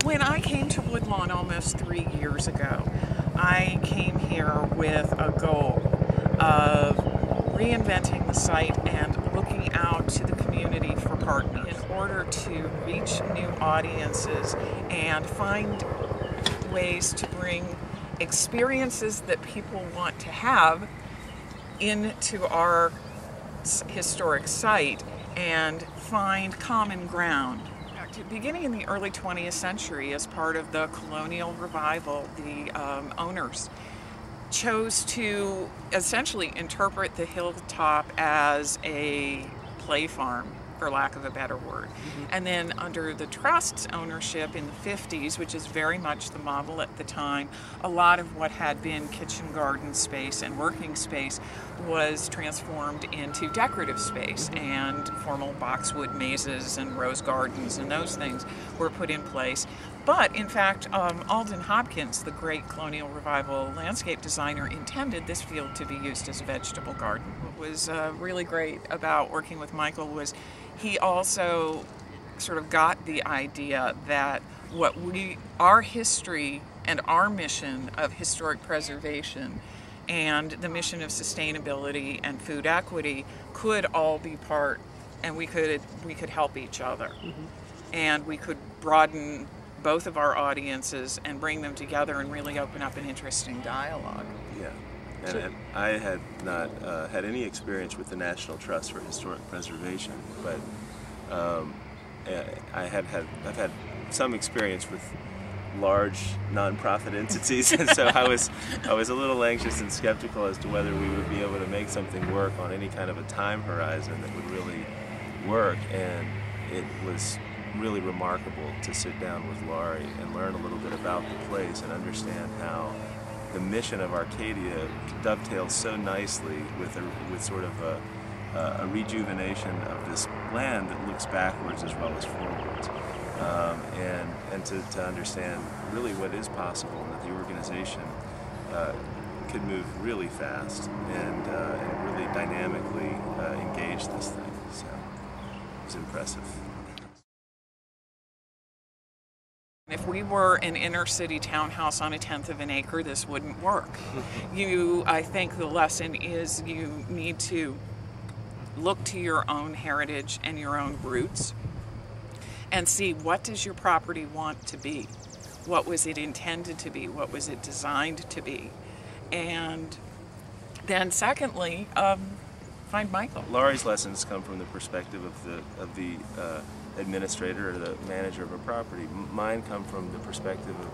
When I came to Woodlawn almost 3 years ago, I came here with a goal of reinventing the site and looking out to the community for partners in order to reach new audiences and find ways to bring experiences that people want to have into our historic site and find common ground. Beginning in the early 20th century, as part of the colonial revival, the owners chose to essentially interpret the hilltop as a play farm, for lack of a better word. And then under the Trust's ownership in the 50s, which is very much the model at the time, a lot of what had been kitchen garden space and working space was transformed into decorative space, and formal boxwood mazes and rose gardens and those things were put in place. But in fact, Alden Hopkins, the great colonial revival landscape designer, intended this field to be used as a vegetable garden. What was really great about working with Michael was he also sort of got the idea that our history and our mission of historic preservation and the mission of sustainability and food equity could all be part, and we could help each other. And we could broaden both of our audiences and bring them together and really open up an interesting dialogue. Yeah, and I had not had any experience with the National Trust for Historic Preservation, but I've had some experience with large nonprofit entities, and so I was a little anxious and skeptical as to whether we would be able to make something work on any kind of a time horizon that would really work. And it was really remarkable to sit down with Laurie and learn a little bit about the place and understand how the mission of Arcadia dovetails so nicely with sort of a rejuvenation of this land that looks backwards as well as forwards, and to understand really what is possible, and that the organization could move really fast and really dynamically engage this thing. So it was impressive. If we were an inner city townhouse on 1/10 of an acre, this wouldn't work. I think the lesson is you need to look to your own heritage and your own roots and see, what does your property want to be? What was it intended to be? What was it designed to be? And then secondly, find Michael. Laurie's lessons come from the perspective of the administrator or the manager of a property. Mine come from the perspective of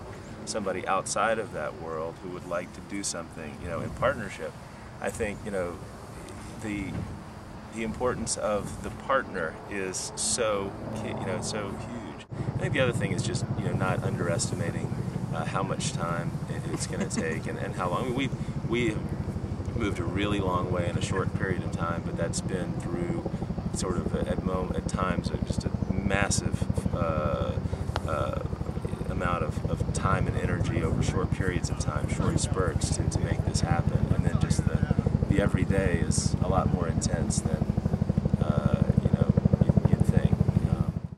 somebody outside of that world who would like to do something, in partnership. I think, the importance of the partner is so huge. I think the other thing is just, not underestimating how much time it's going to take and how long. I mean, we have moved a really long way in a short period of time, but that's been through sort of at times just a massive amount of time and energy over short periods of time, short spurts to make this happen. And then just the everyday is a lot more intense than